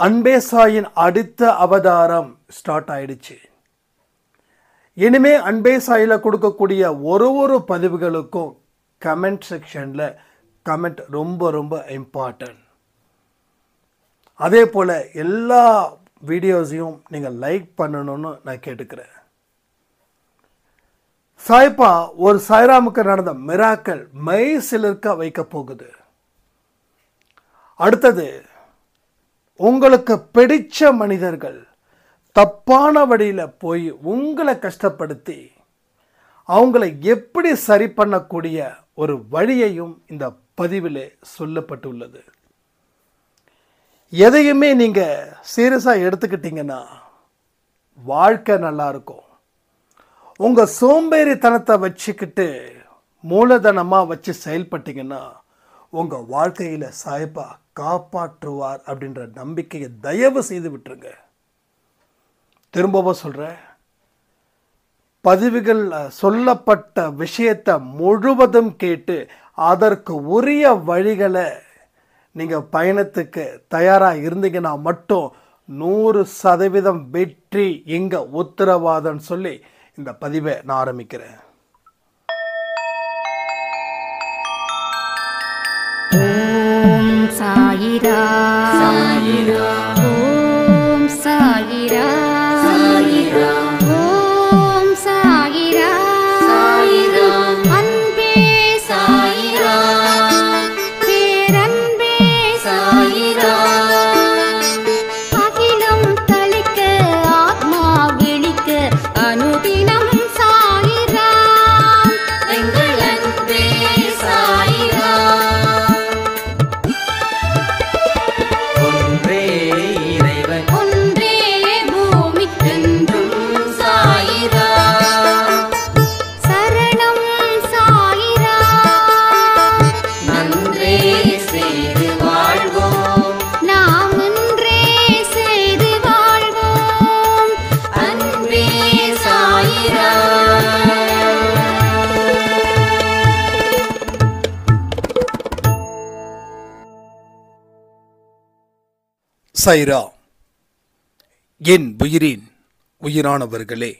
அன்பே சாயின் அடுத்த அவதாரம் ஸ்டார்ட் ஆயிடுச்சு. இனிமே அன்பே சாயில கொடுக்கக்கூடிய ஒரு பதிவுகளுக்கும் கமெண்ட் செக்ஷனில் கமெண்ட் ரொம்ப ரொம்ப இம்பார்ட்டன்ட். அதே போல் எல்லா வீடியோஸையும் நீங்கள் லைக் பண்ணணும்னு நான் கேட்டுக்கிறேன். சாய்பா ஒரு சாய்ராமுக்கு நடந்த மிராக்கள் மெய் சிலிர்க்க வைக்க போகுது. அடுத்தது, உங்களுக்கு பிடிச்ச மனிதர்கள் தப்பான வழியில் போய் உங்களை கஷ்டப்படுத்தி அவங்களை எப்படி சரி பண்ணக்கூடிய ஒரு வழியையும் இந்த பதிவில் சொல்லப்பட்டுள்ளது. எதையுமே நீங்கள் சீரியஸாக எடுத்துக்கிட்டீங்கன்னா வாழ்க்கை நல்லா இருக்கும். உங்கள் சோம்பேறித்தனத்தை வச்சுக்கிட்டு மூலதனமாக வச்சு செயல்பட்டீங்கன்னா உங்கள் வாழ்க்கையில் சாய்பா காப்பாற்றுவார் அப்படின்ற நம்பிக்கையை தயவு செய்து விட்டுருங்க. திரும்பவும் சொல்கிறேன், பதிவுகள் சொல்லப்பட்ட விஷயத்தை முழுவதும் கேட்டு அதற்கு உரிய வழிகளை நீங்கள் பயணத்துக்கு தயாராக இருந்தீங்கன்னா மட்டும் 100% வெற்றி இங்கே உத்தரவாதம் சொல்லி இந்த பதிவை நான் ஆரம்பிக்கிறேன். ஓம் சாயிரா சாயிரா, ஓம் சாயிரா சாயிரா, ஓம் சாயிரா சாயிரா, அன்பே சாயிரா, பேரன்பே சாயிரா, அகிலம் தளிக்க ஆத்மா விழிக்க அனுதினம் சாயிரா, எங்கள் அன்பே சாயிரா. ஒன்றே இறைவன், ஒன்றே பூமிக்கென்றும் சாயிரா, சரணம் சாயிரா, நன்றே செய்து வாழ்வோம், நாம் ஒன்றே செய்து வாழ்வோம், அன்பே சாயிரா. சாய்ரா, என் உயிரின் உயிரானவர்களே,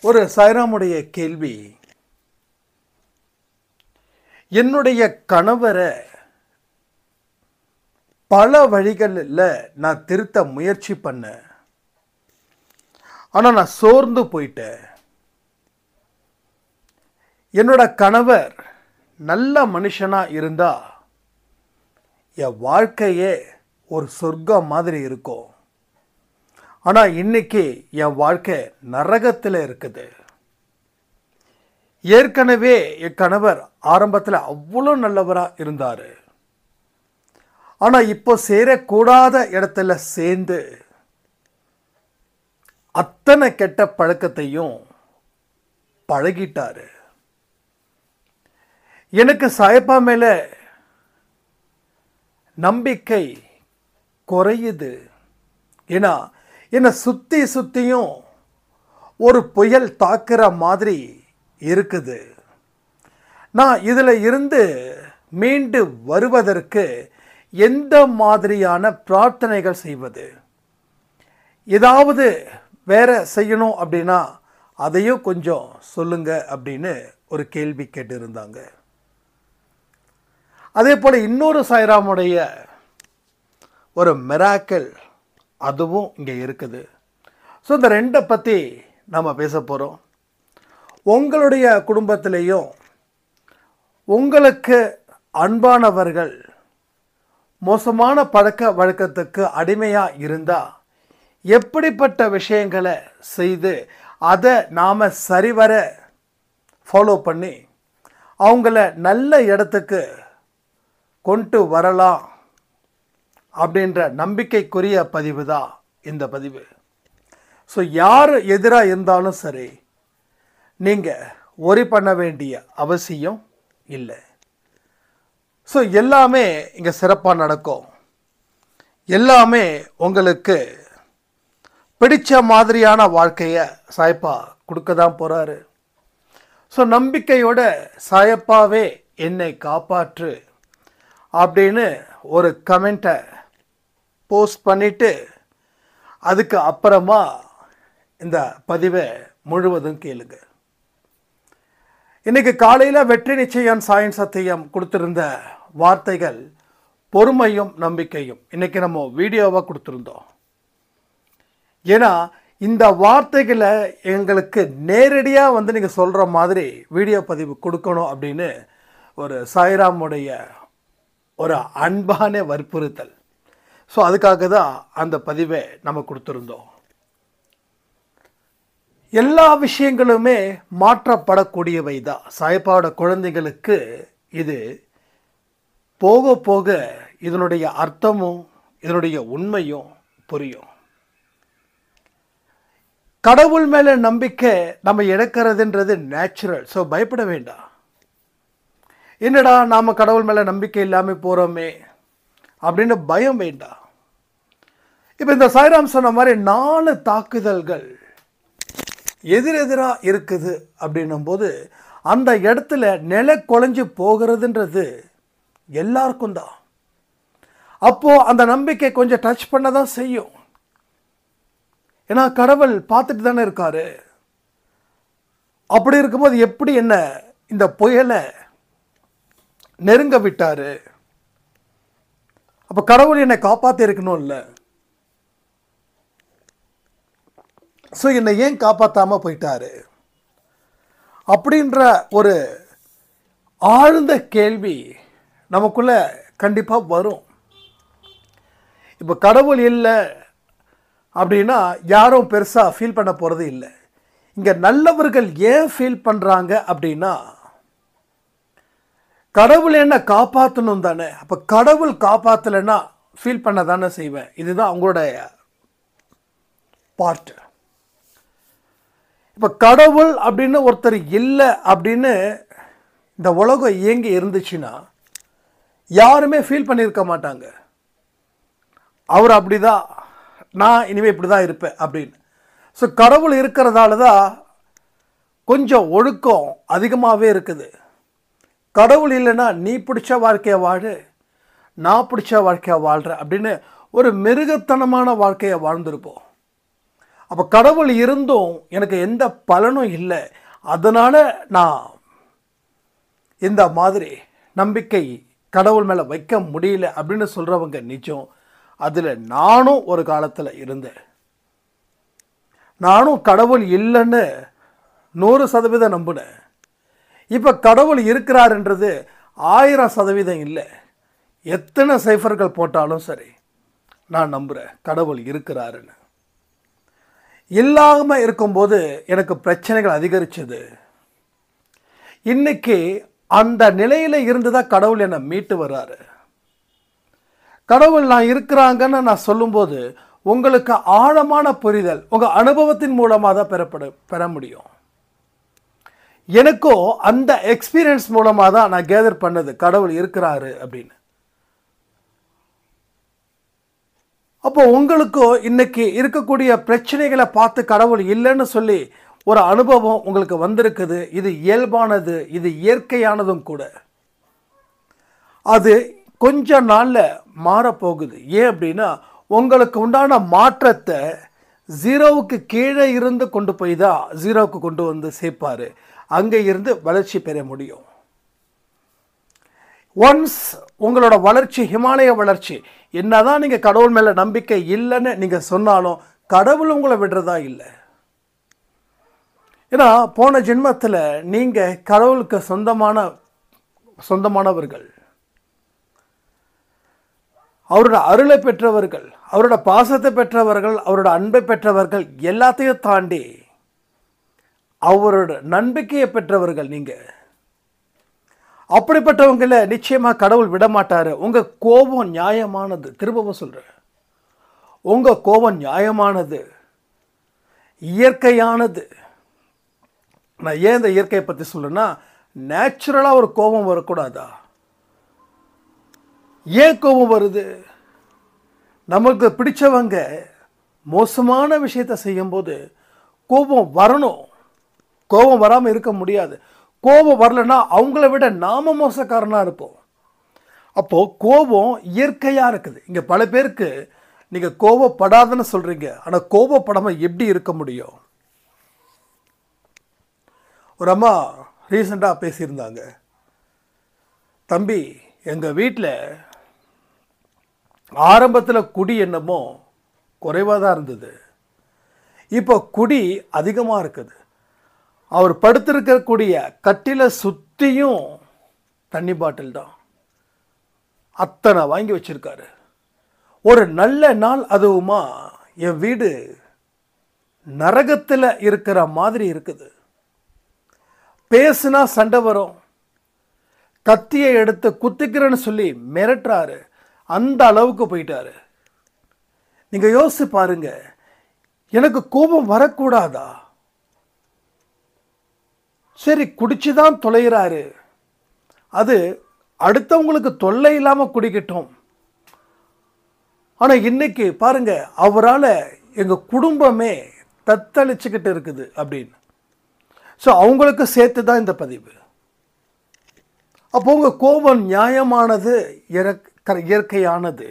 ஒரு சாய்ராமுடைய கேள்வி, என்னுடைய கணவரை பல வழிகளில் நான் திருத்த முயற்சி பண்ணேன், ஆனால் நான் சோர்ந்து போயிட்டேன். என்னோட கணவர் நல்ல மனுஷனாக இருந்தா என் வாழ்க்கையே ஒரு சொர்க்கம் மாதிரி இருக்கும். ஆனால் இன்னைக்கு என் வாழ்க்கை நரகத்தில் இருக்குது. ஏற்கனவே என் கணவர் ஆரம்பத்தில் அவ்வளோ நல்லவராக இருந்தார். ஆனால் இப்போ சேரக்கூடாத இடத்துல சேர்ந்து அத்தனை கெட்ட பழக்கத்தையும் பழகிட்டாரு. எனக்கு சாய்பா மேலே நம்பிக்கை குறையுது. ஏன்னா என்னை சுற்றியும் ஒரு புயல் தாக்குற மாதிரி இருக்குது. நான் இதில் இருந்து மீண்டு வருவதற்கு எந்த மாதிரியான பிரார்த்தனைகள் செய்வது, ஏதாவது வேற செய்யணும் அப்படின்னா அதையும் கொஞ்சம் சொல்லுங்க அப்படின்னு ஒரு கேள்வி கேட்டிருந்தாங்க. அதே போல் இன்னொரு சாய்ராமுடைய ஒரு மிராக்கிள் அதுவும் இங்கே இருக்குது. ஸோ இந்த ரெண்டை பற்றி நம்ம பேச போகிறோம். உங்களுடைய குடும்பத்திலேயும் உங்களுக்கு அன்பானவர்கள் மோசமான பழக்க வழக்கத்துக்கு அடிமையாக இருந்தால் எப்படிப்பட்ட விஷயங்களை செய்து அதை நாம் சரிவர ஃபாலோ பண்ணி அவங்கள நல்ல இடத்துக்கு கொண்டு வரலாம் அப்படின்ற நம்பிக்கைக்குரிய பதிவு தான் இந்த பதிவு. ஸோ யார் எதிராக இருந்தாலும் சரி, நீங்கள் ஒரி பண்ண வேண்டிய அவசியம் இல்லை. ஸோ எல்லாமே இங்கே சிறப்பாக நடக்கும். எல்லாமே உங்களுக்கு பிடிச்ச மாதிரியான வாழ்க்கையை சாய்பா கொடுக்க தான் போகிறாரு. ஸோ நம்பிக்கையோட சாயப்பாவே என்னை காப்பாற்று அப்படின்னு ஒரு கமெண்ட்டை போஸ்ட் பண்ணிவிட்டு அதுக்கு அப்புறமா இந்த பதிவை முழுவதும் கேளுங்க. இன்றைக்கி காலையில் வெற்றி நிச்சயம் சாயின் சத்தியம் கொடுத்துருந்த வார்த்தைகள் பொறுமையும் நம்பிக்கையும் இன்றைக்கி நம்ம வீடியோவாக கொடுத்துருந்தோம். ஏன்னா இந்த வார்த்தைகளை எங்களுக்கு நேரடியாக நீங்கள் சொல்கிற மாதிரி வீடியோ பதிவு கொடுக்கணும் அப்படின்னு ஒரு சாய்ராமுடைய ஒரு அன்பான வற்புறுத்தல். ஸோ அதுக்காக தான் அந்த பதிவை நம்ம கொடுத்துருந்தோம். எல்லா விஷயங்களுமே மாற்றப்படக்கூடியவை தான். சாய்பாவோட குழந்தைகளுக்கு இது போக போக இதனுடைய அர்த்தமும் இதனுடைய உண்மையும் புரியும். கடவுள் மேலே நம்பிக்கை நம்ம இழக்கிறதுன்றது நேச்சுரல். ஸோ பயப்பட வேண்டாம். என்னடா நாம் கடவுள் மேலே நம்பிக்கை இல்லாமல் போகிறோமே அப்படின்னு பயம் வேண்டாம். இப்போ இந்த சாய்ராம் சொன்ன மாதிரி 4 தாக்குதல்கள் எதிரெதிராக இருக்குது அப்படின்னும் போது அந்த இடத்துல நிலை குலைஞ்சு போகிறதுன்றது எல்லாருக்கும் தான். அப்போது அந்த நம்பிக்கை கொஞ்சம் டச் பண்ண தான் செய்யும். ஏன்னா கடவுள் பார்த்துட்டு தானே இருக்காரு. அப்படி இருக்கும்போது எப்படி என்ன இந்த புயலை நெருங்க விட்டாரு? அப்போ கடவுள் என்னை காப்பாற்றி இருக்கணும் இல்லை? ஸோ என்னை ஏன் காப்பாற்றாமல் போயிட்டாரு அப்படின்ற ஒரு ஆழ்ந்த கேள்வி நமக்குள்ளே கண்டிப்பாக வரும். இப்போ கடவுள் இல்லை அப்படின்னா யாரும் பெருசாக ஃபீல் பண்ண போகிறது இல்லை. இங்கே நல்லவர்கள் ஏன் ஃபீல் பண்ணுறாங்க அப்படின்னா கடவுள் என்ன காப்பாற்றணும் தானே. அப்போ கடவுள் காப்பாற்றலைன்னா ஃபீல் பண்ண தானே செய்வேன். இதுதான் அவங்களுடைய பார்ட். இப்போ கடவுள் அப்படின்னு ஒருத்தர் இல்லை அப்படின்னு இந்த உலகம் இயங்கி இருந்துச்சுன்னா யாருமே ஃபீல் பண்ணியிருக்க மாட்டாங்க. அவர் அப்படி தான், நான் இனிமேல் இப்படி தான் இருப்பேன் அப்படின்னு. ஸோ கடவுள் இருக்கிறதால தான் கொஞ்சம் ஒழுக்கம் அதிகமாகவே இருக்குது. கடவுள் இல்லைன்னா நீ பிடிச்ச வாழ்க்கையை வாழு, நான் பிடிச்ச வாழ்க்கையை வாழ்கிறேன் அப்படின்னு ஒரு மிருகத்தனமான வாழ்க்கையை வாழ்ந்திருப்போம். அப்போ கடவுள் இருந்தும் எனக்கு எந்த பலனும் இல்லை, அதனால் நான் இந்த மாதிரி நம்பிக்கை கடவுள் மேலே வைக்க முடியல அப்படின்னு சொல்கிறவங்க நிஜம். அதில் நானும் ஒரு காலத்தில் இருந்தேன். நானும் கடவுள் இல்லைன்னு 100% நம்பினேன். இப்போ கடவுள் இருக்கிறாருன்றது 1000% இல்லை. எத்தனை சைஃபர்கள் போட்டாலும் சரி நான் நம்புகிறேன் கடவுள் இருக்கிறாருன்னு. இல்லாமல் இருக்கும்போது எனக்கு பிரச்சனைகள் அதிகரிச்சது. இன்னைக்கு அந்த நிலையில் இருந்து தான் கடவுள் என்னை மீட்டு வர்றாரு. கடவுள் நான் இருக்கிறாங்கன்னு நான் சொல்லும்போது உங்களுக்கு ஆழமான புரிதல் உங்கள் அனுபவத்தின் மூலமாக தான் பெற முடியும். எனக்கும் அந்த எக்ஸ்பீரியன்ஸ் மூலமாக தான் நான் கேதர் பண்ணது கடவுள் இருக்கிறாரு அப்படின்னு. அப்போ உங்களுக்கும் இன்னைக்கு இருக்கக்கூடிய பிரச்சனைகளை பார்த்து கடவுள் இல்லைன்னு சொல்லி ஒரு அனுபவம் உங்களுக்கு வந்திருக்குது. இது இயல்பானது, இது இயற்கையானதும் கூட. அது கொஞ்ச நாளில் மாறப்போகுது. ஏன் அப்படின்னா உங்களுக்கு உண்டான மாற்றத்தை 0க்கு கீழே இருந்து கொண்டு போய் தான் 0க்கு கொண்டு வந்து சேர்ப்பார். அங்கே இருந்து வளர்ச்சி பெற முடியும். ஒன்ஸ் உங்களோட வளர்ச்சி ஹிமாலய வளர்ச்சி என்னதான் நீங்கள் கடவுள் மேலே நம்பிக்கை இல்லைன்னு நீங்கள் சொன்னாலும் கடவுள் உங்களை விடுறதா இல்லை. ஏன்னா போன ஜென்மத்தில் நீங்கள் கடவுளுக்கு சொந்தமானவர்கள், அவரோட அருளை பெற்றவர்கள், அவரோட பாசத்தை பெற்றவர்கள், அவரோட அன்பை பெற்றவர்கள், எல்லாத்தையும் தாண்டி அவரோட நம்பிக்கையை பெற்றவர்கள் நீங்கள். அப்படிப்பட்டவங்களை நிச்சயமாக கடவுள் விடமாட்டார். உங்கள் கோபம் நியாயமானது. திரும்பவும் சொல்கிறேன், உங்கள் கோபம் நியாயமானது, இயற்கையானது. நான் ஏன் இந்த இயற்கையை பற்றி சொல்கிறேன்னா, நேச்சுரலாக ஒரு கோபம் வரக்கூடாதா? ஏன் கோபம் வருது? நமக்கு பிடிச்சவங்க மோசமான விஷயத்தை செய்யும்போது கோபம் வரணும். கோபம் வராமல் இருக்க முடியாது. கோபம் வரலைன்னா அவங்கள விட நாம மோசக்காரனாக இருப்போம். அப்போது கோபம் இயற்கையாக இருக்குது. இங்கே பல பேருக்கு நீங்கள் கோபப்படாதுன்னு சொல்கிறீங்க, ஆனால் கோபப்படாமல் எப்படி இருக்க முடியும்? ஒரு அம்மா ரீசெண்டாக பேசியிருந்தாங்க, தம்பி எங்கள் வீட்டில் ஆரம்பத்தில் குடி என்னமோ குறைவாக தான் இருந்தது, இப்போ குடி அதிகமாக இருக்குது. அவர் படுத்திருக்கக்கூடிய கட்டில சுற்றியும் தண்ணி பாட்டில் தான், அத்தனை வாங்கி வச்சிருக்காரு. ஒரு நல்ல நாள் அதுவுமா என் வீடு நரகத்தில் இருக்கிற மாதிரி இருக்குது. பேசுனா சண்டை வரும், கத்தியை எடுத்து குத்திக்கிறேன்னு சொல்லி மிரட்டுறாரு, அந்த அளவுக்கு போயிட்டாரு. நீங்கள் யோசிச்சு பாருங்க, எனக்கு கோபம் வரக்கூடாதா? சரி குடிச்சுதான் தொலைகிறாரு, அது அடுத்தவங்களுக்கு தொல்லை இல்லாமல் குடிக்கட்டும். ஆனால் இன்னைக்கு பாருங்க, அவரால் எங்கள் குடும்பமே தத்தளிச்சுக்கிட்டு இருக்குது அப்படின்னு. ஸோ அவங்களுக்கு சேர்த்து தான் இந்த பதிவு. அப்போ உங்கள் கோபம் நியாயமானது, இயற்கையானது.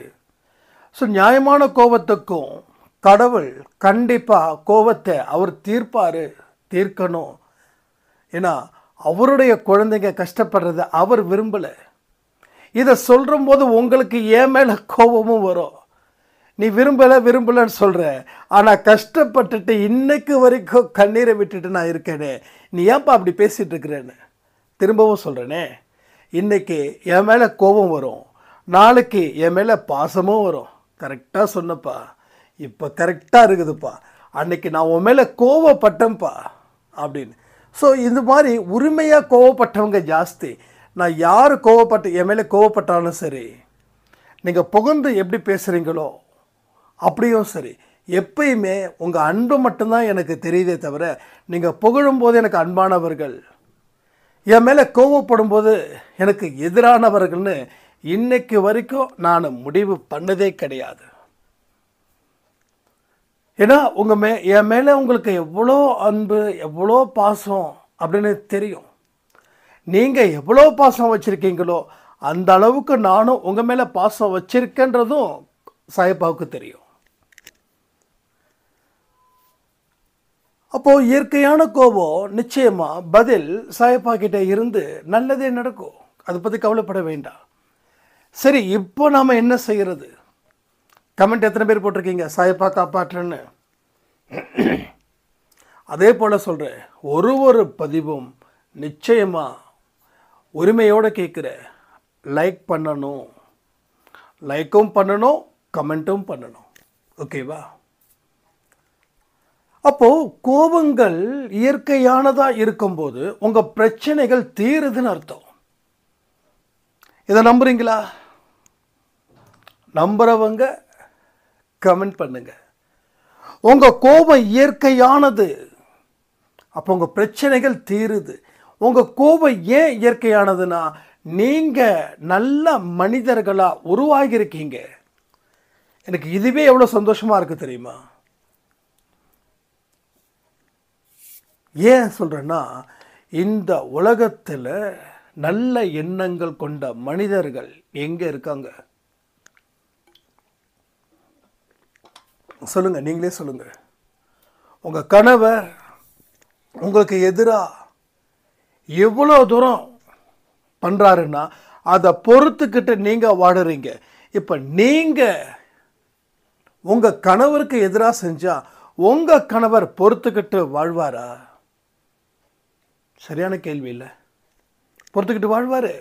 ஸோ நியாயமான கோபத்துக்கும் கடவுள் கண்டிப்பாக கோபத்தை அவர் தீர்க்கணும். ஏன்னா அவருடைய குழந்தைங்க கஷ்டப்படுறத அவர் விரும்பலை. இதை சொல்கிற போது உங்களுக்கு ஏன் மேலே கோபமும் வரும். நீ விரும்பலைன்னு சொல்கிற, ஆனால் கஷ்டப்பட்டுட்டு இன்னைக்கு வரைக்கும் கண்ணீரை விட்டுட்டு நான் இருக்கேனே, நீ ஏன்ப்பா அப்படி பேசிகிட்டு இருக்கிறேன்னு திரும்பவும் சொல்கிறேனே. இன்றைக்கி என் மேலே கோபம் வரும், நாளைக்கு என் மேலே பாசமும் வரும். கரெக்டாக சொன்னப்பா, இப்போ கரெக்டாக இருக்குதுப்பா, அன்னைக்கு நான் உன் மேலே கோவப்பட்டேன்ப்பா அப்படின்னு. ஸோ இந்த மாதிரி உரிமையாக கோவப்பட்டவங்க ஜாஸ்தி. நான் யார் என் மேலே கோவப்பட்டாலும் சரி, நீங்கள் புகழ்ந்து எப்படி பேசுகிறீங்களோ அப்படியும் சரி, எப்பயுமே உங்கள் அன்பு மட்டும்தான் எனக்கு தெரியுதே தவிர, நீங்கள் புகழும்போது எனக்கு அன்பானவர்கள், என் மேலே கோவப்படும் போது எனக்கு எதிரானவர்கள்னு இன்னைக்கு வரைக்கும் நான் முடிவு பண்ணதே கிடையாது. ஏன்னா என் மேலே உங்களுக்கு எவ்வளோ அன்பு, எவ்வளோ பாசம் அப்படின்னு தெரியும். நீங்கள் எவ்வளோ பாசம் வச்சுருக்கீங்களோ அந்த அளவுக்கு நானும் உங்கள் மேலே பாசம் வச்சுருக்கேன்றதும் சாயப்பாவுக்கு தெரியும். அப்போது இயற்கையான கோபம் நிச்சயமாக பதில் சாயப்பா கிட்டே இருந்து நல்லதே நடக்கும், அதை பற்றி கவலைப்பட வேண்டாம். சரி, இப்போ நாம் என்ன செய்கிறது? கமெண்ட் எத்தனை பேர் போட்டிருக்கீங்க சாயப்பா காப்பாற்றுன்னு? அதே போல் சொல்கிறேன், ஒரு பதிவும் நிச்சயமாக உரிமையோடு கேட்குற, லைக் பண்ணணும், லைக்கும் பண்ணணும், கமெண்ட்டும் பண்ணணும். ஓகேவா? அப்போது கோபங்கள் இயற்கையானதாக இருக்கும்போது உங்கள் பிரச்சனைகள் தீருதுன்னு அர்த்தம். இதை நம்புறீங்களா? நம்புறவங்க கமெண்ட் பண்ணுங்க. உங்கள் கோபம் இயற்கையானது, அப்போ உங்கள் பிரச்சனைகள் தீருது. உங்கள் கோபம் ஏன் இயற்கையானதுன்னா, நீங்கள் நல்ல மனிதர்களாக உருவாகியிருக்கீங்க. எனக்கு இதுவே எவ்வளோ சந்தோஷமாக இருக்குது தெரியுமா? ஏன் சொல்கிறேன்னா, இந்த உலகத்தில் நல்ல எண்ணங்கள் கொண்ட மனிதர்கள் எங்கே இருக்காங்க? சொல்லுங்க, நீங்களே சொல்லுங்க. உங்கள் கணவர் உங்களுக்கு எதிராக எவ்வளோ தூரம் பண்ணுறாருன்னா அதை பொறுத்துக்கிட்டு நீங்கள் வாடுறீங்க. இப்போ நீங்கள் உங்கள் கணவருக்கு எதிராக செஞ்சால் உங்கள் கணவர் பொறுத்துக்கிட்டு வாழ்வாரா? சரியான கேள்வி இல்லை. பொறுத்துக்கிட்டு வாழ்வார்.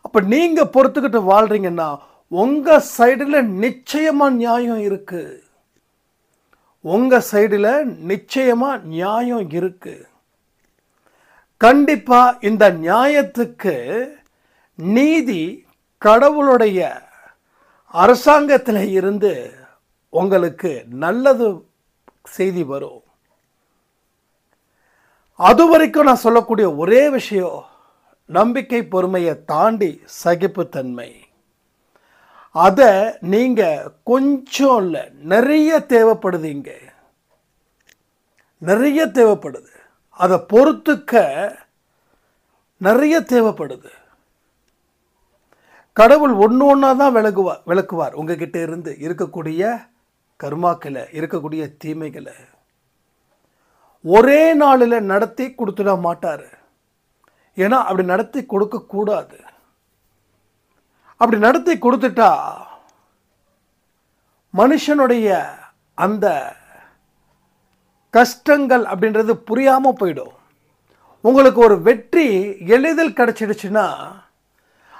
அப்போ நீங்கள் பொறுத்துக்கிட்டு வாழ்கிறீங்கன்னா உங்கள் சைடில் நிச்சயமாக நியாயம் இருக்குது. உங்கள் சைடில் நிச்சயமாக நியாயம் இருக்குது. கண்டிப்பாக இந்த நியாயத்துக்கு நீதி கடவுளுடைய அரசாங்கத்தில் இருந்து உங்களுக்கு நல்லது செய்தி வரும். அது வரைக்கும் நான் சொல்லக்கூடிய ஒரே விஷயம், நம்பிக்கை, பொறுமையை தாண்டி சகிப்புத்தன்மை. அதை நீங்கள் கொஞ்சம் இல்லை, நிறைய தேவைப்படுது. இங்கே நிறைய தேவைப்படுது. அதை பொறுத்துக்க நிறைய தேவைப்படுது. கடவுள் ஒன்று ஒன்றா தான் விளக்குவார் உங்ககிட்ட இருந்து இருக்கக்கூடிய கர்மாக்களை, இருக்கக்கூடிய தீமைகளை. ஒரே நாளில் நடத்தி கொடுத்துட மாட்டார். ஏன்னா அப்படி நடத்தி கொடுக்கக்கூடாது. அப்படி நடத்தி கொடுத்துட்டா மனுஷனுடைய அந்த கஷ்டங்கள் அப்படின்றது புரியாமல் போயிடும். உங்களுக்கு ஒரு வெற்றி எளிதில் கிடைச்சிடுச்சுன்னா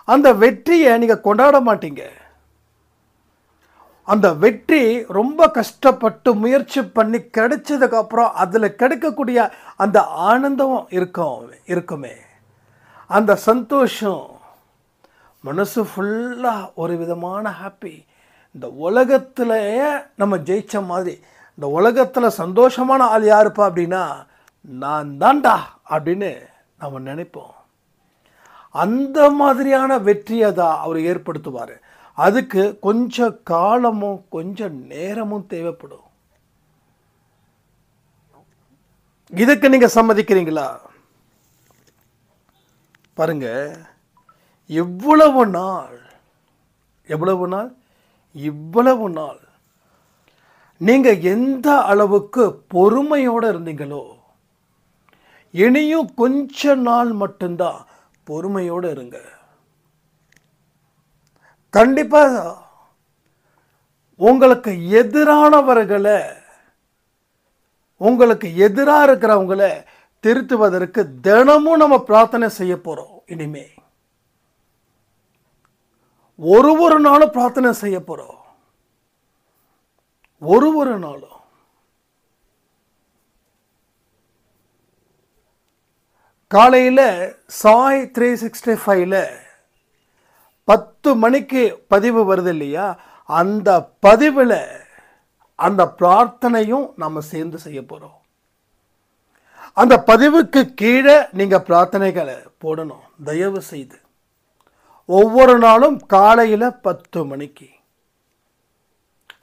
அந்த வெற்றியை நீங்கள் கொண்டாட மாட்டீங்க. அந்த வெற்றி ரொம்ப கஷ்டப்பட்டு முயற்சி பண்ணி கிடைச்சதுக்கப்புறம் அதில் கிடைக்கக்கூடிய அந்த ஆனந்தம் இருக்குமே, அந்த சந்தோஷம் மனசு ஃபுல்லாக ஒரு விதமான ஹாப்பி. இந்த உலகத்திலேயே நம்ம ஜெயிச்ச மாதிரி, இந்த உலகத்தில் சந்தோஷமான ஆள் யாருப்பா அப்படின்னா நான் தான்டா அப்படின்னு நம்ம நினைப்போம். அந்த மாதிரியான வெற்றியை தான் அவர் ஏற்படுத்துவார். அதுக்கு கொஞ்சம் காலமும் கொஞ்சம் நேரமும் தேவைப்படும். இதுக்கு நீங்கள் சம்மதிக்கிறீங்களா? பாருங்க, இவ்வளவு நாள் நீங்கள் எந்த அளவுக்கு பொறுமையோடு இருந்தீங்களோ, இனியும் கொஞ்ச நாள் மட்டும்தான் பொறுமையோடு இருங்க. கண்டிப்பாக உங்களுக்கு எதிரானவர்களை, உங்களுக்கு எதிராக இருக்கிறவங்களை திருத்துவதற்கு தினமும் நம்ம பிரார்த்தனை செய்ய போகிறோம். இனிமே ஒரு நாளும் பிரார்த்தனை செய்ய போகிறோம். ஒரு நாளும் காலையில் சாய் 365ல் 10 மணிக்கு பதிவு வருது இல்லையா, அந்த பதிவில் அந்த பிரார்த்தனையும் நம்ம சேர்ந்து செய்ய போகிறோம். அந்த பதிவுக்கு கீழே நீங்கள் பிரார்த்தனைகளை போடணும் தயவு செய்து. ஒவ்வொரு நாளும் காலையில் 10 மணிக்கு.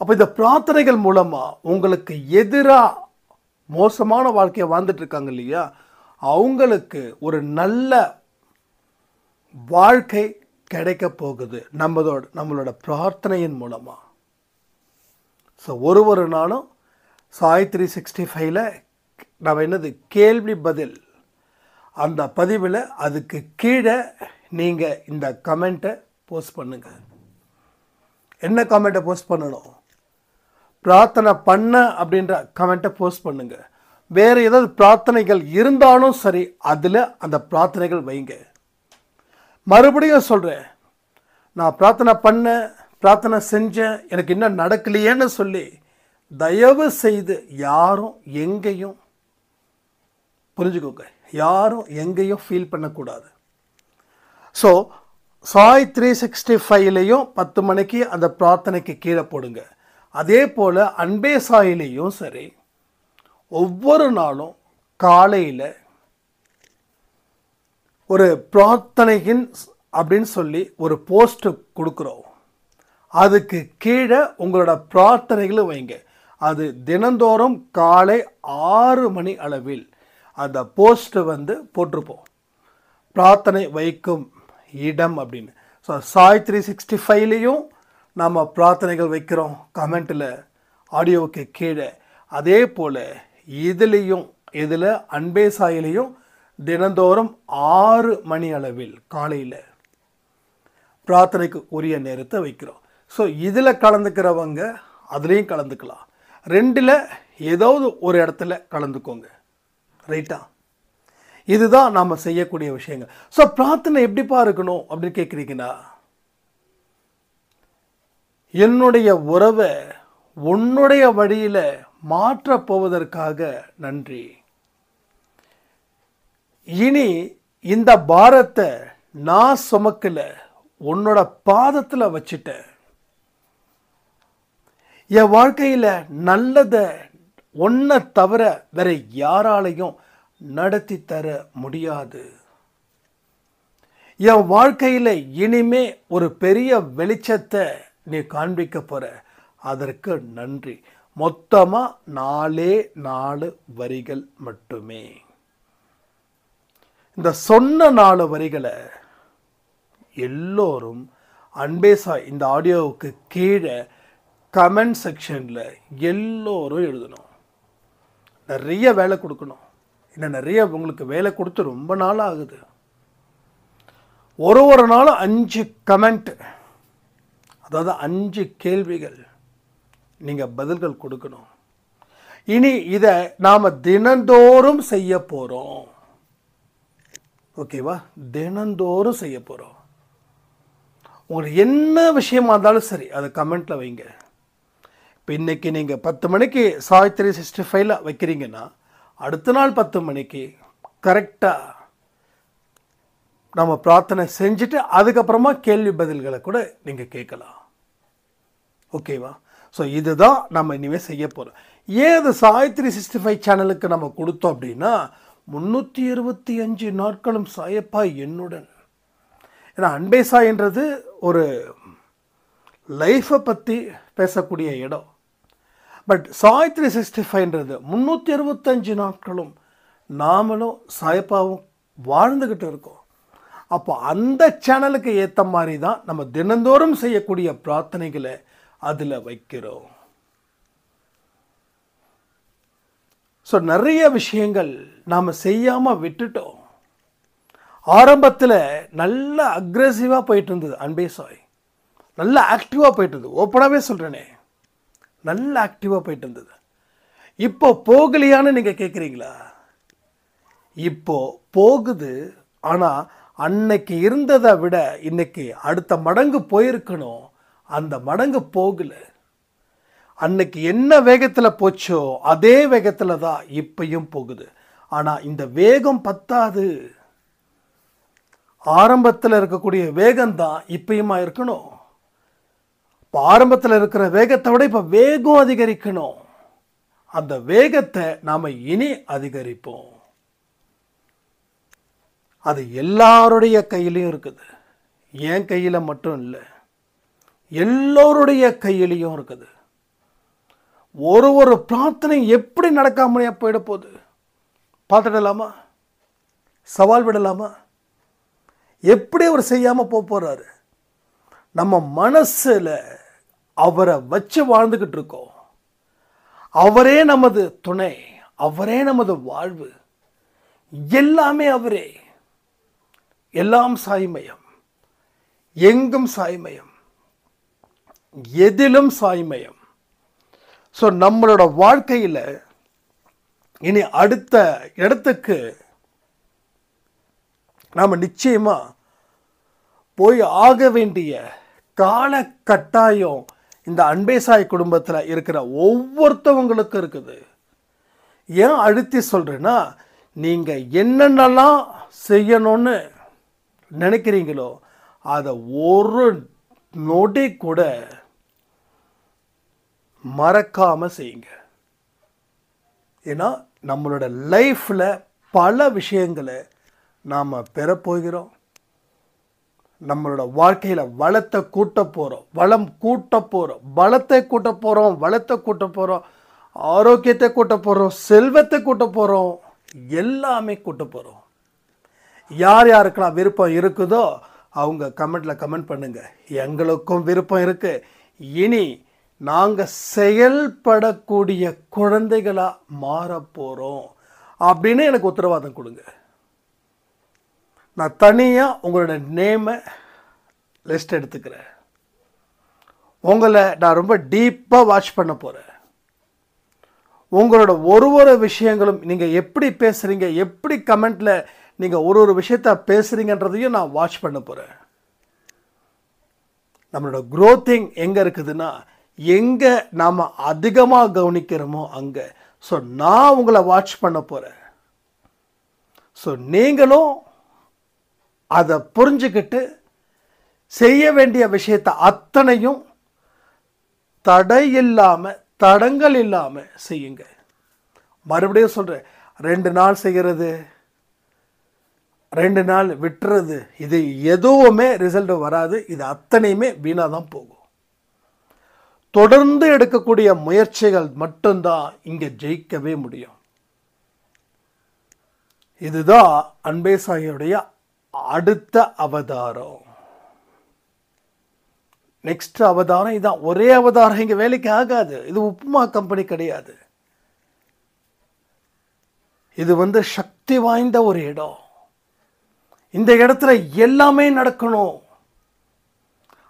அப்போ இந்த பிரார்த்தனைகள் மூலமாக உங்களுக்கு எதிராக மோசமான வாழ்க்கையை வாழ்ந்துட்டு இருக்காங்க இல்லையா, அவங்களுக்கு ஒரு நல்ல வாழ்க்கை கிடைக்க போகுது நம்மளோட பிரார்த்தனையின் மூலமாக. ஸோ ஒரு நாளும் சாய் 365ல் நம்ம என்னது கேள்வி பதில் அந்த பதிவில் அதுக்கு கீழே நீங்கள் இந்த கமெண்ட்டை போஸ்ட் பண்ணுங்கள். என்ன கமெண்ட்டை போஸ்ட் பண்ணணும்? பிரார்த்தனை பண்ண அப்படின்ற கமெண்ட்டை போஸ்ட் பண்ணுங்கள். வேறு ஏதாவது பிரார்த்தனைகள் இருந்தாலும் சரி, அதில் அந்த பிரார்த்தனைகள் வைங்க. மறுபடியும் சொல்கிறேன், நான் பிரார்த்தனை செஞ்சேன், எனக்கு இன்னும் நடக்கலையேன்னு சொல்லி தயவு செய்து யாரும் எங்கேயும் புரிஞ்சுக்கோங்க, யாரும் எங்கேயும் ஃபீல் பண்ணக்கூடாது. ஸோ சாய் 365லையும் 10 மணிக்கு அந்த பிரார்த்தனைக்கு கீழே போடுங்க. அதே போல் அன்பே சாயிலையும் சரி, ஒவ்வொரு நாளும் காலையில் ஒரு பிரார்த்தனையின் அப்படின்னு சொல்லி ஒரு போஸ்ட்டு கொடுக்குறோம். அதுக்கு கீழே உங்களோட பிரார்த்தனைகளும் வைங்க. அது தினந்தோறும் காலை 6 மணி அளவில் அந்த போஸ்ட்டு போட்டிருப்போம், பிரார்த்தனை வைக்கும் இடம் அப்படின்னு. ஸோ சாய் 365லையும் நாம் பிரார்த்தனைகள் வைக்கிறோம் கமெண்ட்டில், ஆடியோவுக்கு கீழே. அதே போல் இதில் அன்பே சாயிலையும் தினந்தோறும் 6 மணி அளவில் காலையில் பிரார்த்தனைக்கு உரிய நேரத்தை வைக்கிறோம். ஸோ இதில் கலந்துக்கிறவங்க அதுலேயும் கலந்துக்கலாம். 2ல் ஏதாவது ஒரு இடத்துல கலந்துக்கோங்க. ரைட்டா? இதுதான் நாம் செய்யக்கூடிய விஷயங்கள். ஸோ பிரார்த்தனை எப்படிப்பா இருக்கணும் அப்படின்னு கேட்குறீங்கன்னா, என்னுடைய உறவை உன்னுடைய வழியில் மாற்றப் போவதற்காக நன்றி. இனி இந்த பாரத்தை நான் சுமக்கல, உன்னோட பாதத்தில் வச்சுட்டேன். என் வாழ்க்கையில் நல்லதை ஒன்றை தவிர வேற யாராலையும் நடத்தி தர முடியாது. என் வாழ்க்கையில் இனிமே ஒரு பெரிய வெளிச்சத்தை நீ காண்பிக்க போற, அதற்கு நன்றி. மொத்தமாக 4 வரிகள் மட்டுமே. இந்த சொன்ன 4 வரிகளை எல்லோரும் அன்பேசாய் இந்த ஆடியோவுக்கு கீழே கமெண்ட் செக்ஷனில் எல்லோரும் எழுதணும். நிறைய வேலை கொடுக்கணும். இன்னும் நிறைய உங்களுக்கு வேலை கொடுத்து ரொம்ப நாள் ஆகுது. ஒரு நாளும் 5 கமெண்ட், அதாவது 5 கேள்விகள் நீங்கள் பதில்கள் கொடுக்கணும். இனி இதை நாம் தினந்தோறும் செய்ய போகிறோம். ஓகேவா? தினந்தோறும் செய்ய போகிறோம். உங்களுக்கு என்ன விஷயமா இருந்தாலும் சரி அதை கமெண்ட்டில் வைங்க. இப்போ இன்றைக்கி நீங்கள் 10 மணிக்கு சாய் 365 வைக்கிறீங்கன்னா அடுத்த நாள் 10 மணிக்கு கரெக்டாக நம்ம பிரார்த்தனை செஞ்சுட்டு அதுக்கப்புறமா கேள்வி பதில்களை கூட நீங்கள் கேட்கலாம். ஓகேவா? ஸோ இதுதான் நம்ம இனிமேல் செய்ய போகிறோம். ஏது சாய் 365 சேனலுக்கு நம்ம கொடுத்தோம் அப்படின்னா 365 நாட்களும் சாயப்பா என்னுடன். ஏன்னா அன்பேசாய்ன்றது ஒரு லைஃப்பை பற்றி பேசக்கூடிய இடம். பட் சாய் 365ன்றது 365 நாட்களும் நாமளும் சாயப்பாவும் வாழ்ந்துக்கிட்டு இருக்கோம். அப்போ அந்த சேனலுக்கு ஏற்ற மாதிரி தான் நம்ம தினந்தோறும் செய்யக்கூடிய பிரார்த்தனைகளை அதில் வைக்கிறோம். ஸோ நிறைய விஷயங்கள் நாம் செய்யாமல் விட்டுட்டோம். ஆரம்பத்தில் நல்ல அக்ரெசிவாக போயிட்டு இருந்தது அன்பேசாய், நல்ல ஆக்டிவாக போயிட்டு இருந்தது. ஓப்பனாகவே சொல்கிறேனே, நல்ல ஆக்டிவாக போயிட்டு இருந்தது. இப்போ போகலையான்னு நீங்கள் கேட்குறீங்களா? இப்போ போகுது. ஆனால் அன்னைக்கு இருந்ததை விட இன்னைக்கு அடுத்த மடங்கு போயிருக்கணும். அந்த மடங்கு போகலை. அன்னைக்கு என்ன வேகத்தில் போச்சோ அதே வேகத்தில் தான் இப்பையும் போகுது. ஆனால் இந்த வேகம் பத்தாது. ஆரம்பத்தில் இருக்கக்கூடிய வேகம்தான் இப்பயுமா இருக்கணும். இப்போ ஆரம்பத்தில் இருக்கிற வேகத்தை விட இப்போ வேகம் அதிகரிக்கணும். அந்த வேகத்தை நாம் இனி அதிகரிப்போம். அது எல்லாருடைய கையிலையும் இருக்குது. என் கையில் மட்டும் இல்லை, எல்லோருடைய கையிலையும் இருக்குது. ஒரு பிரார்த்தனை எப்படி நடக்காமலையா போயிட போகுது? பார்த்துடலாமா? சவால் விடலாமா? எப்படி அவர் செய்யாமல் போகிறாரு? நம்ம மனசில் அவரை வச்சு வாழ்ந்துக்கிட்டு இருக்கோம். அவரே நமது துணை, அவரே நமது வாழ்வு, எல்லாமே அவரே. எல்லாம் சாய்மயம், எங்கும் சாய்மயம், எதிலும் சாய்மயம். ஸோ நம்மளோட வாழ்க்கையில் இனி அடுத்த இடத்துக்கு நாம் நிச்சயமாக போய் ஆக வேண்டிய கால கட்டாயம் இந்த அன்பேசாய் குடும்பத்தில் இருக்கிற ஒவ்வொருத்தவங்களுக்கும் இருக்குது. ஏன் அழுத்தி சொல்கிறேன்னா, நீங்கள் என்னென்னலாம் செய்யணும்னு நினைக்கிறீங்களோ அதை ஒரு நொடி கூட மறக்காமல் செய்யுங்க. ஏன்னா நம்மளோட லைஃப்பில் பல விஷயங்களை நாம் பெறப்போகிறோம். நம்மளோட வாழ்க்கையில் வளத்தை கூட்ட போகிறோம், வளம் கூட்ட போகிறோம், பலத்தை கூட்ட போகிறோம், வளத்தை கூட்ட போகிறோம், ஆரோக்கியத்தை கூட்ட போகிறோம், செல்வத்தை கூட்ட போகிறோம், எல்லாமே கூட்ட போகிறோம். யார் யாருக்கெல்லாம் விருப்பம் இருக்குதோ அவங்க கமெண்ட்டில் கமெண்ட் பண்ணுங்கள். எங்களுக்கும் விருப்பம் இருக்குது. இனி நாங்கள் செயல்படக்கூடிய குழந்தைகளாக மாறப்போகிறோம் அப்படின்னு எனக்கு உத்தரவாதம் கொடுங்க. நான் தனியாக உங்களோட நேமை லிஸ்ட் எடுத்துக்கிறேன். உங்களை நான் ரொம்ப டீப்பாக வாட்ச் பண்ண போகிறேன். உங்களோட ஒரு விஷயங்களும் நீங்கள் எப்படி பேசுகிறீங்க, எப்படி கமெண்ட்டில் நீங்கள் ஒரு விஷயத்த பேசுகிறீங்கன்றதையும் நான் வாட்ச் பண்ண போகிறேன். நம்மளோட க்ரோத்திங் எங்கே இருக்குதுன்னா, எங்கே நாம் அதிகமாக கவனிக்கிறோமோ அங்கே. ஸோ நான் உங்களை வாட்ச் பண்ண போகிறேன். ஸோ நீங்களும் அதை புரிஞ்சுக்கிட்டு செய்ய வேண்டிய விஷயத்தை அத்தனையும் தடை இல்லாமல், தடங்கள் இல்லாமல் செய்யுங்க. மறுபடியும் சொல்கிறேன், 2 நாள் செய்கிறது, 2 நாள் விட்டுறது, இது எதுவுமே ரிசல்ட் வராது. இது அத்தனையுமே வீணாக தான் போகும். தொடர்ந்து எடுக்கக்கூடிய முயற்சிகள் மட்டும்தான் இங்கே ஜெயிக்கவே முடியும். இதுதான் அன்பேசாயுடைய அடுத்த அவதாரம். நெக்ஸ்ட் அவதாரம் இதான். ஒரே அவதாரம் இங்கே வேலைக்கு ஆகாது. இது உப்புமா கம்பெனி கிடையாது. இது சக்தி வாய்ந்த ஒரு இடம். இந்த இடத்துல எல்லாமே நடக்கணும்.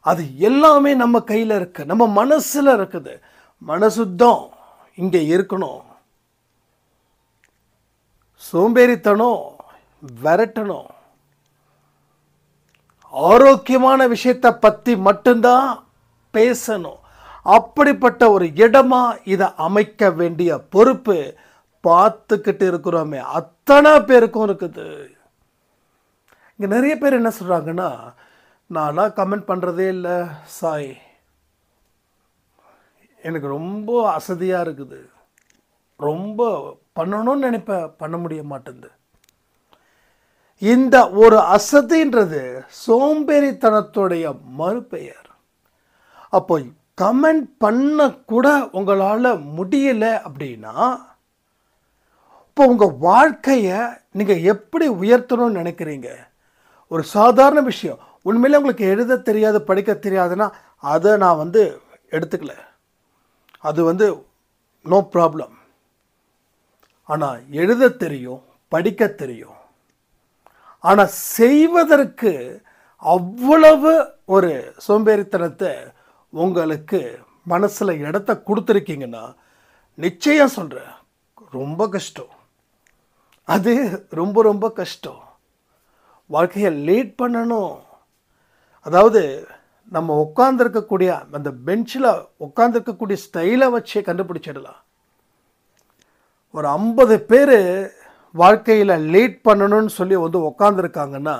அது எல்லாமே நம்ம கையில் இருக்கு, நம்ம மனசுல இருக்குது. மனசுத்தம் இங்கே இருக்கணும். சோம்பேறித்தனம் விரட்டணும். ஆரோக்கியமான விஷயத்தை பற்றி மட்டும்தான் பேசணும். அப்படிப்பட்ட ஒரு இடமா இதை அமைக்க வேண்டிய பொறுப்பு பார்த்துக்கிட்டு இருக்கிறோமே அத்தனை பேருக்கும் இருக்குது. இங்கே நிறைய பேர் என்ன சொல்கிறாங்கன்னா, நான்லாம் கமெண்ட் பண்ணுறதே இல்லை சாய், எனக்கு ரொம்ப அசதியாக இருக்குது, ரொம்ப பண்ணணும்னு நினைப்பேன், பண்ண முடிய மாட்டேங்குது. இந்த ஒரு அசதின்றது சோம்பேறித்தனத்துடைய மறுபெயர். அப்போ கமெண்ட் பண்ண கூட உங்களால் முடியல அப்படின்னா, இப்போ உங்கள் வாழ்க்கையை நீங்கள் எப்படி உயர்த்தணும்னு நினைக்கிறீங்க? ஒரு சாதாரண விஷயம், உண்மையிலே உங்களுக்கு எழுத தெரியாது படிக்க தெரியாதுன்னா அதை நான் எடுத்துக்கல, அது நோ ப்ராப்ளம். ஆனால் எழுத தெரியும், படிக்க தெரியும். ஆனால் செய்வதற்கு அவ்வளவு ஒரு சோம்பேறித்தனத்தை உங்களுக்கு மனசில் இடத்த கொடுத்துருக்கீங்கன்னா, நிச்சயம் சொல்கிறேன், ரொம்ப கஷ்டம். அது ரொம்ப ரொம்ப கஷ்டம். வாழ்க்கையை லீட் பண்ணணும். அதாவது நம்ம உட்காந்துருக்கக்கூடிய அந்த பெஞ்சில் உட்காந்துருக்கக்கூடிய ஸ்டைலை வச்சே கண்டுபிடிச்சிடலாம். ஒரு 50 பேர் வாழ்க்கையில் லீட் பண்ணணும்னு சொல்லி உட்காந்துருக்காங்கன்னா,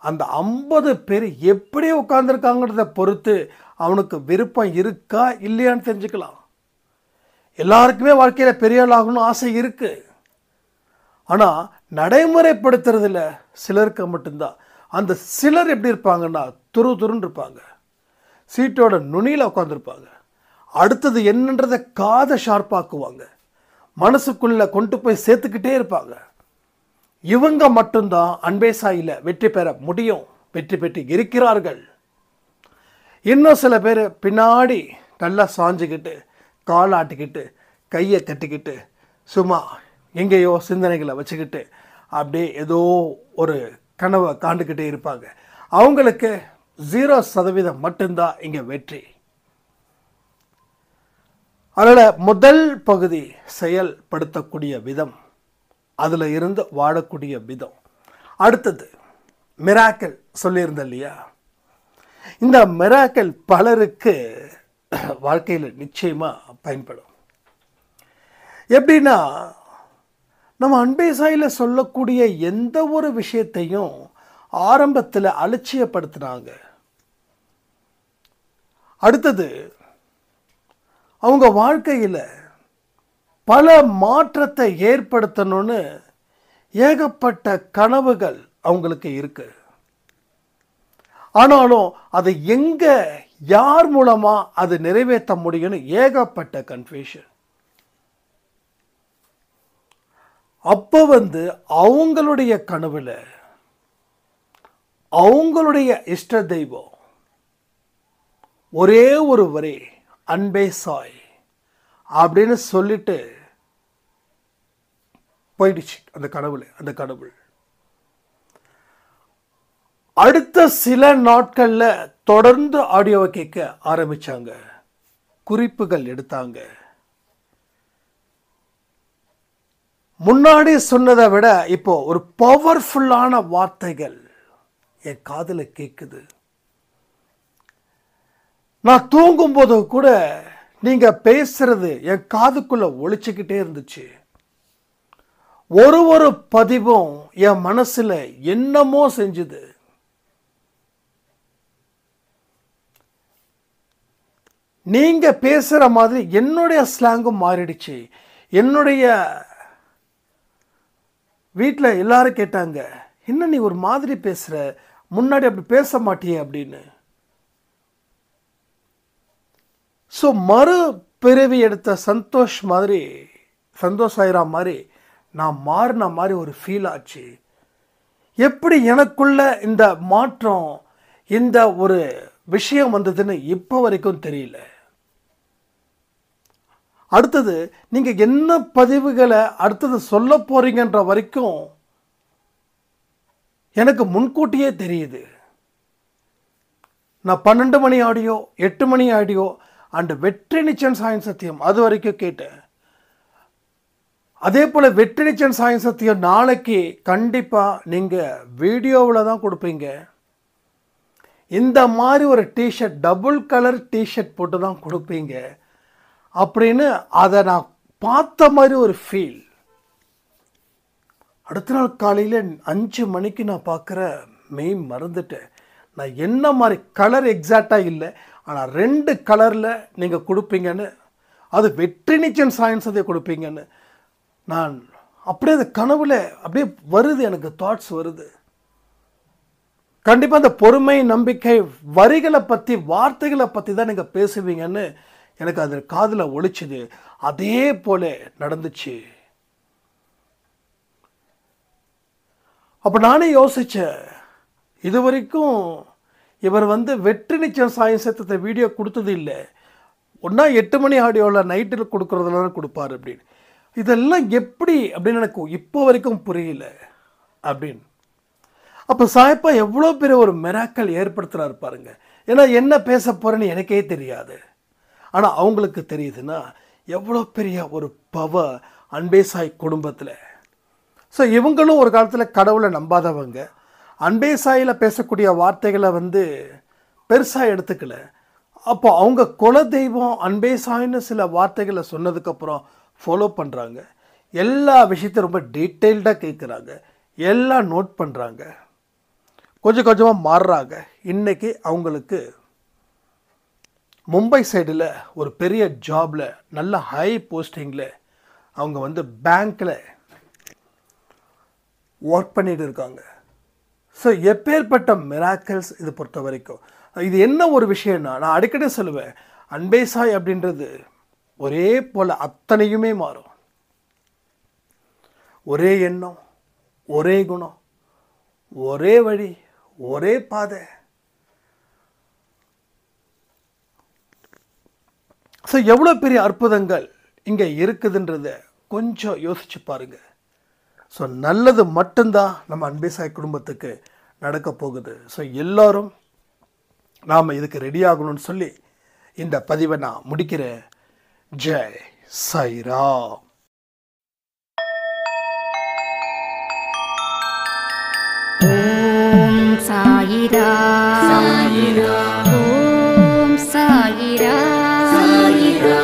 அந்த 50 பேர் எப்படி உட்காந்துருக்காங்கிறத பொறுத்து அவனுக்கு விருப்பம் இருக்கா இல்லையான்னு தெரிஞ்சுக்கலாம். எல்லாருக்குமே வாழ்க்கையில் பெரிய ஆள் ஆகணும்னு ஆசை இருக்குது. ஆனால் நடைமுறைப்படுத்துறதுல சிலருக்கு மட்டும்தான். அந்த சிலர் எப்படி இருப்பாங்கன்னா, துருன்னு இருப்பாங்க, சீட்டோட நுனியில் உட்காந்துருப்பாங்க. அடுத்தது என்னன்றதை காதை ஷார்ப்பாக்குவாங்க, மனசுக்குள்ளே கொண்டு போய் சேர்த்துக்கிட்டே இருப்பாங்க. இவங்க மட்டும்தான் அன்பே சாயில வெற்றி பெற முடியும், வெற்றி பெற்று இருக்கிறார்கள். இன்னும் சில பேர் பின்னாடி நல்லா சாஞ்சிக்கிட்டு காலாட்டிக்கிட்டு கையை கட்டிக்கிட்டு சும்மா எங்கேயோ சிந்தனைகளை வச்சுக்கிட்டு அப்படியே ஏதோ ஒரு கனவை காண்டுக்கிட்டே இருப்பாங்க. அவங்களுக்கு 0% மட்டும்தான் இங்கே வெற்றி. அதனால் முதல் பகுதி செயல்படுத்தக்கூடிய விதம், அதில் இருந்து வாழக்கூடிய விதம். அடுத்தது மிராக்கிள் சொல்லியிருந்தேன் இல்லையா? இந்த மிராக்கிள் பலருக்கு வாழ்க்கையில் நிச்சயமாக பயன்படும். எப்படின்னா, நம்ம அன்பே சாயில சொல்லக்கூடிய எந்த ஒரு விஷயத்தையும் ஆரம்பத்தில் அலட்சியப்படுத்தினாங்க. அடுத்தது அவங்க வாழ்க்கையில் பல மாற்றத்தை ஏற்படுத்தணும்னு ஏகப்பட்ட கனவுகள் அவங்களுக்கு இருக்கு. ஆனாலும் அதை எங்க யார் மூலமா அது நிறைவேற்ற முடியும்னு ஏகப்பட்ட கன்ஃபியூஷன். அப்போ அவங்களுடைய கனவுல அவங்களுடைய இஷ்ட தெய்வம் ஒரே ஒரு வரி அன்பே சாய் அப்படின்னு சொல்லிட்டு போயிடுச்சு அந்த கடவுள். அடுத்த சில நாட்கள்ல தொடர்ந்து ஆடியோவை கேட்க ஆரம்பிச்சாங்க, குறிப்புகள் எடுத்தாங்க. முன்னாடி சொன்னதை விட இப்போ ஒரு பவர்ஃபுல்லான வார்த்தைகள் என் காதுல கேட்குது. நான் தூங்கும் போது கூட நீங்க பேசுறது என் காதுக்குள்ள ஒழிச்சுக்கிட்டே இருந்துச்சு. ஒரு பதிவும் என் மனசுல என்னமோ செஞ்சுது. நீங்க பேசுற மாதிரி என்னுடைய ஸ்லாங்கும் மாறிடுச்சு. என்னுடைய வீட்டில் எல்லாரும் கேட்டாங்க, என்ன நீ ஒரு மாதிரி பேசுற, முன்னாடி அப்படி பேச மாட்டியே அப்படின்னு. ஸோ மறு பிறவி எடுத்த சந்தோஷ் ஆயிரா மாதிரி நான் மாறின மாதிரி ஒரு ஃபீல் ஆச்சு. எப்படி எனக்குள்ள இந்த மாற்றம், இந்த ஒரு விஷயம் வந்ததுன்னு இப்போ வரைக்கும் தெரியல. அடுத்தது நீங்க என்ன பதிவுகளை அடுத்தது சொல்ல போறீங்கன்ற வரைக்கும் எனக்கு முன்கூட்டியே தெரியுது. நான் 12 மணி ஆடியோ, 8 மணி ஆடியோ அண்ட் வெற்றி நிச்சயம் சாயம் சத்தியம் அது வரைக்கும் கேட்டேன். அதே போல வெற்றி நிச்சயம் சாயம் சத்தியம் நாளைக்கு கண்டிப்பா நீங்க வீடியோவில் தான் கொடுப்பீங்க. இந்த மாதிரி ஒரு டிஷர்ட், டபுள் கலர் டிஷர்ட் போட்டு தான் கொடுப்பீங்க அப்படின்னு அதை நான் பார்த்த மாதிரி ஒரு ஃபீல். அடுத்த நாள் காலையில் 5 மணிக்கு நான் பார்க்குற மெய் மறந்துட்டேன். நான் என்ன மாதிரி கலர் எக்ஸாக்டாக இல்லை, ஆனால் 2 கலரில் நீங்கள் கொடுப்பீங்கன்னு, அது வெற்றி நிச்சயம் சாயம் சத்தியம் கொடுப்பீங்கன்னு நான் அப்படியே அந்த கனவுல அப்படியே வருது, எனக்கு தாட்ஸ் வருது. கண்டிப்பாக அந்த பொறுமை, நம்பிக்கை, வரிகளை பற்றி, வார்த்தைகளை பற்றி தான் நீங்கள் பேசுவீங்கன்னு எனக்கு அது காதில் ஒலிச்சுது. அதே போல நடந்துச்சு. அப்போ நானே யோசித்தேன், இது வரைக்கும் இவர் வெற்றி நிச்சயம் சாயம் சத்தியத்தை வீடியோ கொடுத்தது இல்லை. ஒன்றா 8 மணி ஆடியோவில் நைட்டில் கொடுக்குறதுல தான் கொடுப்பார் அப்படின்னு. இதெல்லாம் எப்படி அப்படின்னு எனக்கு இப்போ வரைக்கும் புரியல அப்படின்னு. அப்போ சாயப்பா எவ்வளோ பெரிய ஒரு மிராக்கல் ஏற்படுத்துகிறாரு பாருங்க. ஏன்னா என்ன பேச போகிறேன்னு எனக்கே தெரியாது, ஆனால் அவங்களுக்கு தெரியுதுன்னா எவ்வளோ பெரிய ஒரு பவர் அன்பே சாய் குடும்பத்தில். ஸோ இவங்களும் ஒரு காலத்தில் கடவுளை நம்பாதவங்க. அன்பே சாயில் பேசக்கூடிய வார்த்தைகளை பெருசாக எடுத்துக்கல. அப்போ அவங்க குல தெய்வம் அன்பே சாயின்னு சில வார்த்தைகளை சொன்னதுக்கப்புறம் ஃபாலோ பண்ணுறாங்க. எல்லா விஷயத்தையும் ரொம்ப டீட்டெயில்டாக கேட்குறாங்க, எல்லாம் நோட் பண்ணுறாங்க, கொஞ்சம் கொஞ்சமாக மாறுறாங்க. இன்றைக்கி அவங்களுக்கு மும்பை சைடில் ஒரு பெரிய ஜாபில், நல்ல ஹை போஸ்டிங்கில் அவங்க பேங்க்கில் ஒர்க் பண்ணிட்டு இருக்காங்க. ஸோ எப்பேற்பட்ட மிராக்கிள்ஸ் இது பொறுத்த வரைக்கும். இது என்ன ஒரு விஷயம்னா, நான் அடிக்கடி சொல்லுவேன், அன்பே சாய் அப்படின்றது ஒரே போல் அத்தனையுமே மாறும். ஒரே எண்ணம், ஒரே குணம், ஒரே வழி, ஒரே பாதை. ஸோ எவ்வளோ பெரிய அற்புதங்கள் இங்கே இருக்குதுன்றத கொஞ்சம் யோசிச்சு பாருங்க. ஸோ நல்லது மட்டும்தான் நம்ம அன்பே சாய் குடும்பத்துக்கு நடக்க போகுது. ஸோ எல்லோரும் நாம் இதுக்கு ரெடி ஆகணும்னு சொல்லி இந்த பதிவை நான் முடிக்கிறேன். ஜெய் சாய்ராம். ஓம் சாயிரா சாயிரா ஓம் சாயிரா சாயிரா